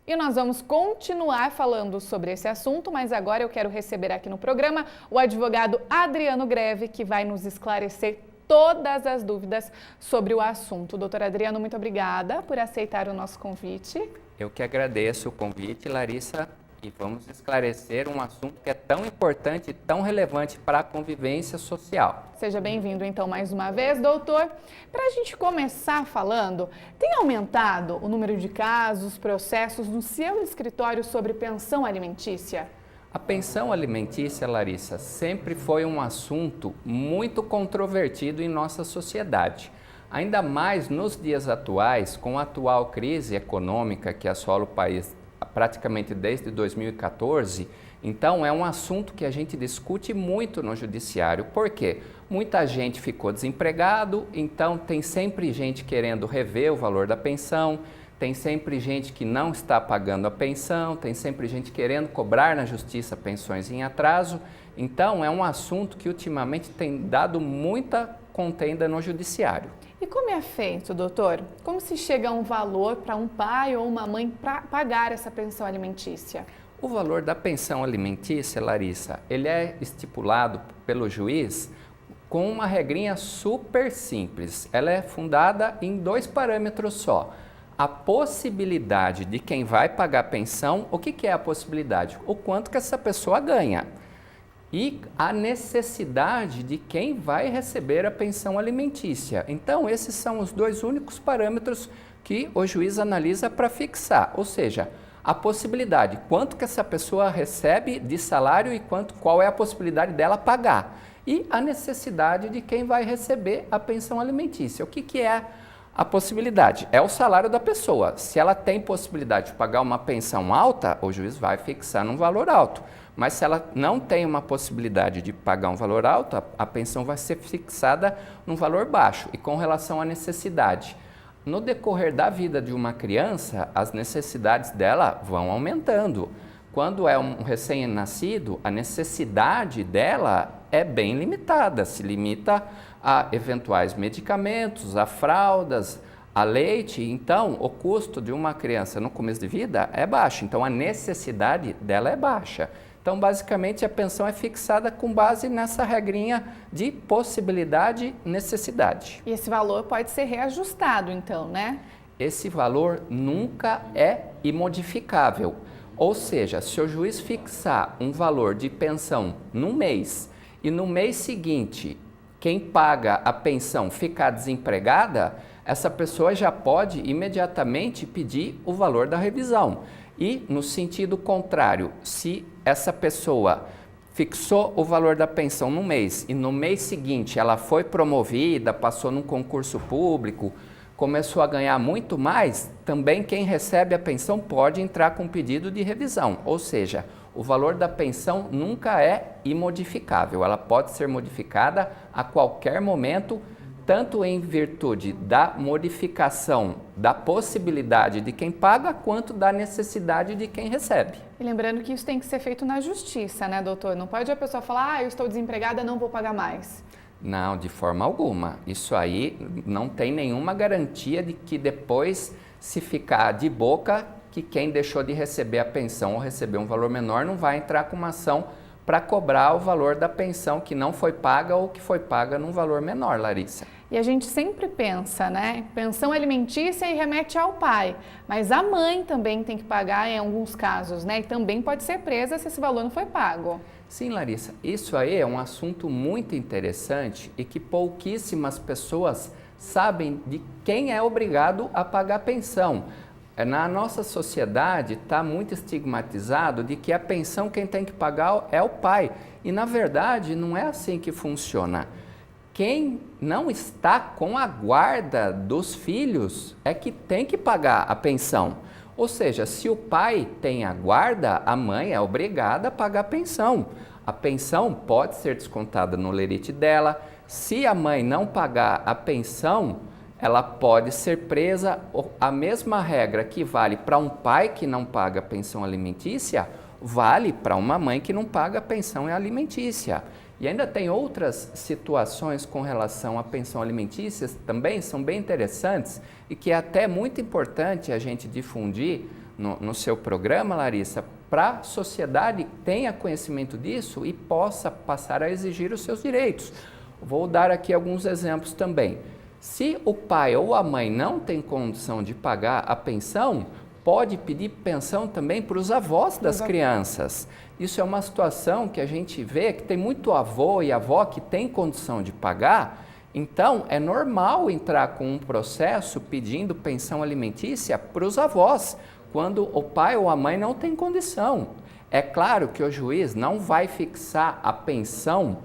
E nós vamos continuar falando sobre esse assunto, mas agora eu quero receber aqui no programa o advogado Adriano Greve, que vai nos esclarecer todas as dúvidas sobre o assunto. Doutor Adriano, muito obrigada por aceitar o nosso convite. Eu que agradeço o convite, Larissa, e vamos esclarecer um assunto que é tão importante e tão relevante para a convivência social. Seja bem-vindo, então, mais uma vez, doutor. Para a gente começar falando, tem aumentado o número de casos, processos no seu escritório sobre pensão alimentícia? A pensão alimentícia, Larissa, sempre foi um assunto muito controvertido em nossa sociedade. Ainda mais nos dias atuais, com a atual crise econômica que assola o país praticamente desde 2014, então é um assunto que a gente discute muito no judiciário. Por quê? Muita gente ficou desempregado, então tem sempre gente querendo rever o valor da pensão, tem sempre gente que não está pagando a pensão, tem sempre gente querendo cobrar na justiça pensões em atraso. Então é um assunto que ultimamente tem dado muita contenda no judiciário. E como é feito, doutor? Como se chega a um valor para um pai ou uma mãe para pagar essa pensão alimentícia? O valor da pensão alimentícia, Larissa, ele é estipulado pelo juiz com uma regrinha super simples. Ela é fundada em 2 parâmetros só. A possibilidade de quem vai pagar a pensão, o que é a possibilidade? O quanto que essa pessoa ganha. E a necessidade de quem vai receber a pensão alimentícia. Então, esses são os 2 únicos parâmetros que o juiz analisa para fixar, ou seja, a possibilidade, quanto que essa pessoa recebe de salário e qual é a possibilidade dela pagar. E a necessidade de quem vai receber a pensão alimentícia. O que é a possibilidade? É o salário da pessoa. Se ela tem possibilidade de pagar uma pensão alta, o juiz vai fixar num valor alto. Mas se ela não tem uma possibilidade de pagar um valor alto, a pensão vai ser fixada num valor baixo. E com relação à necessidade, no decorrer da vida de uma criança, as necessidades dela vão aumentando. Quando é um recém-nascido, a necessidade dela é bem limitada, se limita a eventuais medicamentos, a fraldas, a leite. Então, o custo de uma criança no começo de vida é baixo, então a necessidade dela é baixa. Então, basicamente, a pensão é fixada com base nessa regrinha de possibilidade e necessidade. E esse valor pode ser reajustado, então, né? Esse valor nunca é imodificável. Ou seja, se o juiz fixar um valor de pensão num mês e no mês seguinte quem paga a pensão ficar desempregada, essa pessoa já pode imediatamente pedir o valor da revisão. E, no sentido contrário, se essa pessoa fixou o valor da pensão no mês e no mês seguinte ela foi promovida, passou num concurso público, começou a ganhar muito mais, também quem recebe a pensão pode entrar com pedido de revisão. Ou seja, o valor da pensão nunca é imodificável, ela pode ser modificada a qualquer momento, tanto em virtude da modificação da possibilidade de quem paga, quanto da necessidade de quem recebe. E lembrando que isso tem que ser feito na justiça, né, doutor? Não pode a pessoa falar, eu estou desempregada, não vou pagar mais. Não, de forma alguma. Isso aí não tem nenhuma garantia de que depois, se ficar de boca, que quem deixou de receber a pensão ou receber um valor menor não vai entrar com uma ação para cobrar o valor da pensão que não foi paga ou que foi paga num valor menor, Larissa. E a gente sempre pensa, né? Pensão alimentícia e remete ao pai, mas a mãe também tem que pagar em alguns casos, né? E também pode ser presa se esse valor não foi pago. Sim, Larissa, isso aí é um assunto muito interessante e que pouquíssimas pessoas sabem de quem é obrigado a pagar a pensão. Na nossa sociedade está muito estigmatizado de que a pensão quem tem que pagar é o pai. E na verdade não é assim que funciona. Quem não está com a guarda dos filhos é que tem que pagar a pensão. Ou seja, se o pai tem a guarda, a mãe é obrigada a pagar a pensão. A pensão pode ser descontada no lerite dela. Se a mãe não pagar a pensão, ela pode ser presa. A mesma regra que vale para um pai que não paga pensão alimentícia, vale para uma mãe que não paga pensão alimentícia. E ainda tem outras situações com relação à pensão alimentícia, também são bem interessantes e que é até muito importante a gente difundir no seu programa, Larissa, para a sociedade tenha conhecimento disso e possa passar a exigir os seus direitos. Vou dar aqui alguns exemplos também. Se o pai ou a mãe não tem condição de pagar a pensão, pode pedir pensão também para os avós das crianças. Isso é uma situação que a gente vê que tem muito avô e avó que tem condição de pagar, então é normal entrar com um processo pedindo pensão alimentícia para os avós, quando o pai ou a mãe não tem condição. É claro que o juiz não vai fixar a pensão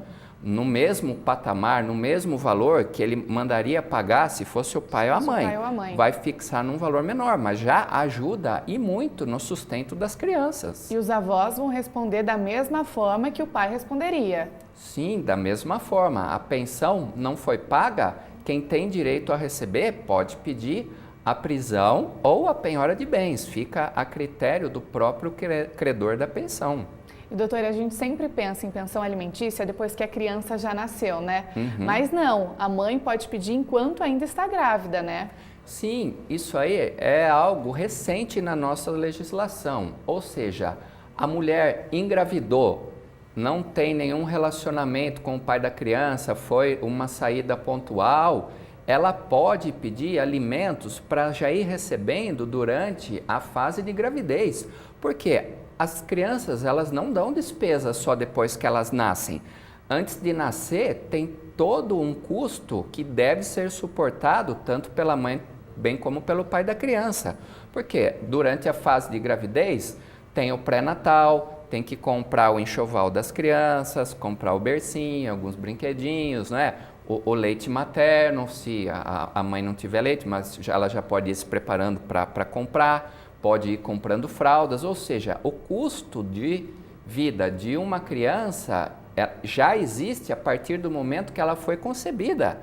no mesmo patamar, no mesmo valor que ele mandaria pagar se fosse o pai ou a mãe. Vai fixar num valor menor, mas já ajuda e muito no sustento das crianças. E os avós vão responder da mesma forma que o pai responderia? Sim, da mesma forma. A pensão não foi paga, quem tem direito a receber pode pedir a prisão ou a penhora de bens. Fica a critério do próprio credor da pensão. E, doutora, a gente sempre pensa em pensão alimentícia depois que a criança já nasceu, né? Mas não, a mãe pode pedir enquanto ainda está grávida, né? Sim, isso aí é algo recente na nossa legislação. Ou seja, a mulher engravidou, não tem nenhum relacionamento com o pai da criança, foi uma saída pontual, ela pode pedir alimentos para já ir recebendo durante a fase de gravidez. Por quê? As crianças, elas não dão despesa só depois que elas nascem. Antes de nascer, tem todo um custo que deve ser suportado tanto pela mãe bem como pelo pai da criança. Porque durante a fase de gravidez, tem o pré-natal, tem que comprar o enxoval das crianças, comprar o bercinho, alguns brinquedinhos, né? O leite materno, se a mãe não tiver leite, mas ela já pode ir se preparando para comprar. Pode ir comprando fraldas, ou seja, o custo de vida de uma criança já existe a partir do momento que ela foi concebida.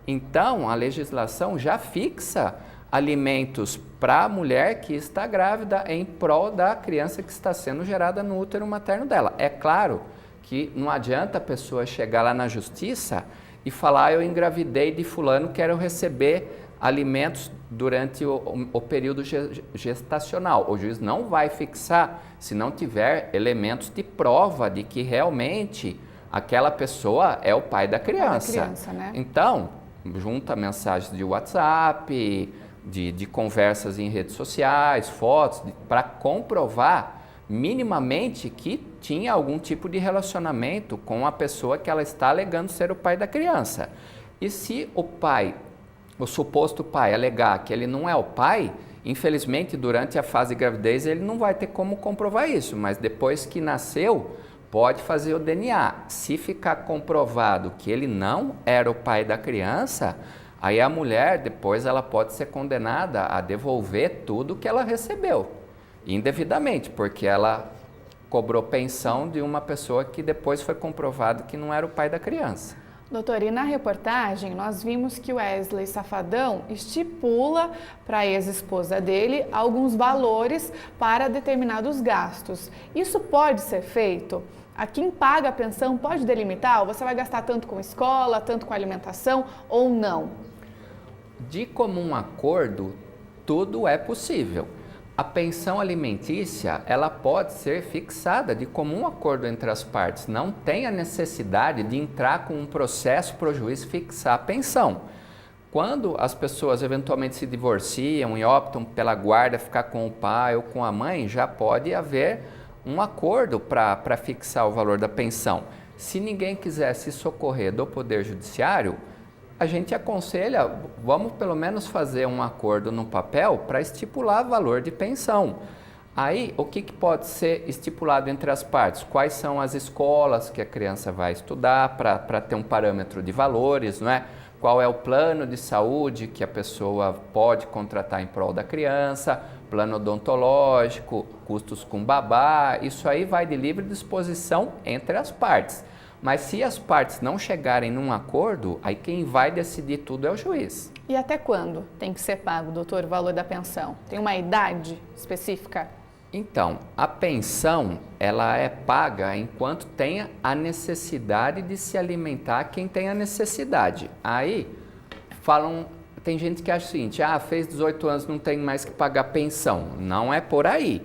Então, a legislação já fixa alimentos para a mulher que está grávida em prol da criança que está sendo gerada no útero materno dela. É claro que não adianta a pessoa chegar lá na justiça e falar: eu engravidei de fulano, quero receber alimentos durante o período gestacional. O juiz não vai fixar se não tiver elementos de prova de que realmente aquela pessoa é o pai da criança. Né? Então, junta mensagens de WhatsApp, de conversas em redes sociais, fotos, para comprovar minimamente que tinha algum tipo de relacionamento com a pessoa que ela está alegando ser o pai da criança. E se o suposto pai alegar que ele não é o pai, infelizmente, durante a fase de gravidez, ele não vai ter como comprovar isso, mas depois que nasceu, pode fazer o DNA. Se ficar comprovado que ele não era o pai da criança, aí a mulher, depois, ela pode ser condenada a devolver tudo que ela recebeu, indevidamente, porque ela cobrou pensão de uma pessoa que depois foi comprovado que não era o pai da criança. Doutor, e na reportagem nós vimos que o Wesley Safadão estipula para a ex-esposa dele alguns valores para determinados gastos. Isso pode ser feito? A quem paga a pensão pode delimitar? Ou você vai gastar tanto com escola, tanto com alimentação ou não? De comum acordo, tudo é possível. A pensão alimentícia, ela pode ser fixada de comum acordo entre as partes. Não tem a necessidade de entrar com um processo para o juiz fixar a pensão. Quando as pessoas eventualmente se divorciam e optam pela guarda, ficar com o pai ou com a mãe, já pode haver um acordo para fixar o valor da pensão. Se ninguém quiser se socorrer do Poder Judiciário, a gente aconselha, vamos pelo menos fazer um acordo no papel para estipular valor de pensão. Aí, o que pode ser estipulado entre as partes? Quais são as escolas que a criança vai estudar para ter um parâmetro de valores, não é? Qual é o plano de saúde que a pessoa pode contratar em prol da criança, plano odontológico, custos com babá, isso aí vai de livre disposição entre as partes. Mas se as partes não chegarem num acordo, aí quem vai decidir tudo é o juiz. E até quando tem que ser pago, doutor, o valor da pensão? Tem uma idade específica? Então, a pensão, ela é paga enquanto tenha a necessidade de se alimentar quem tem a necessidade. Aí, tem gente que acha o seguinte, fez 18 anos, não tem mais que pagar pensão. Não é por aí.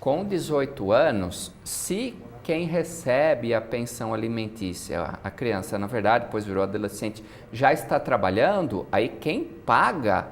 Com 18 anos, se quem recebe a pensão alimentícia, a criança, na verdade, depois virou adolescente, já está trabalhando, aí quem paga,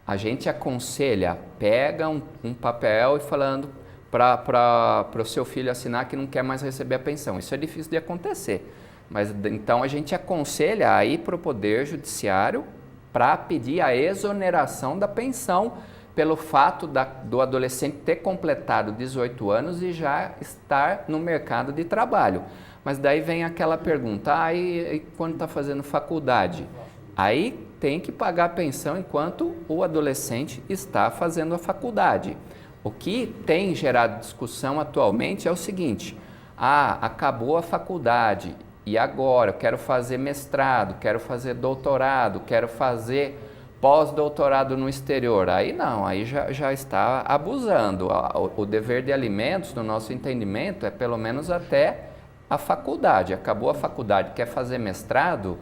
a gente aconselha, pega um papel e falando para o seu filho assinar que não quer mais receber a pensão. Isso é difícil de acontecer. Mas então a gente aconselha a ir para o Poder Judiciário para pedir a exoneração da pensão pelo fato do adolescente ter completado 18 anos e já estar no mercado de trabalho. Mas daí vem aquela pergunta, e quando está fazendo faculdade? Aí tem que pagar a pensão enquanto o adolescente está fazendo a faculdade. O que tem gerado discussão atualmente é o seguinte, acabou a faculdade e agora eu quero fazer mestrado, quero fazer doutorado, quero fazer pós-doutorado no exterior. Aí não, aí já está abusando. O dever de alimentos, no nosso entendimento, é pelo menos até a faculdade. Acabou a faculdade, quer fazer mestrado,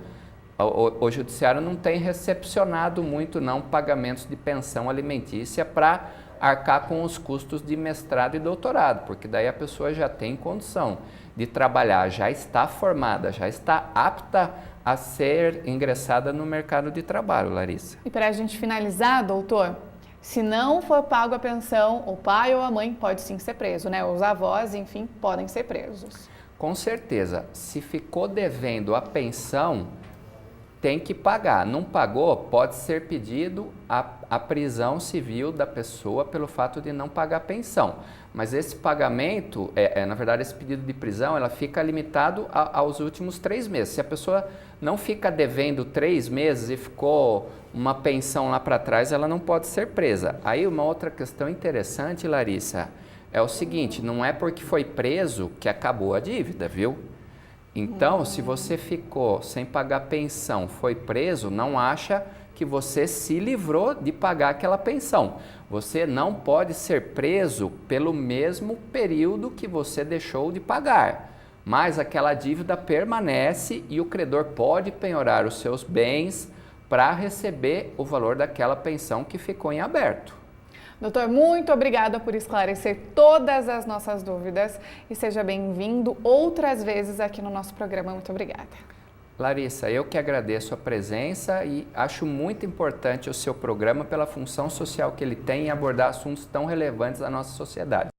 o judiciário não tem recepcionado muito não pagamentos de pensão alimentícia para arcar com os custos de mestrado e doutorado, porque daí a pessoa já tem condição de trabalhar, já está formada, já está apta a ser ingressada no mercado de trabalho, Larissa. E para a gente finalizar, doutor, se não for pago a pensão, o pai ou a mãe pode sim ser preso, né? Os avós, enfim, podem ser presos. Com certeza, se ficou devendo a pensão, tem que pagar. Não pagou, pode ser pedido a prisão civil da pessoa pelo fato de não pagar a pensão. Mas esse pagamento, na verdade, esse pedido de prisão, ela fica limitado aos últimos 3 meses. Se a pessoa não fica devendo 3 meses e ficou uma pensão lá para trás, ela não pode ser presa. Aí uma outra questão interessante, Larissa, é o seguinte, não é porque foi preso que acabou a dívida, viu? Então, se você ficou sem pagar pensão, foi preso, não acha que você se livrou de pagar aquela pensão. Você não pode ser preso pelo mesmo período que você deixou de pagar, mas aquela dívida permanece e o credor pode penhorar os seus bens para receber o valor daquela pensão que ficou em aberto. Doutor, muito obrigada por esclarecer todas as nossas dúvidas e seja bem-vindo outras vezes aqui no nosso programa. Muito obrigada. Larissa, eu que agradeço a presença e acho muito importante o seu programa pela função social que ele tem em abordar assuntos tão relevantes da nossa sociedade.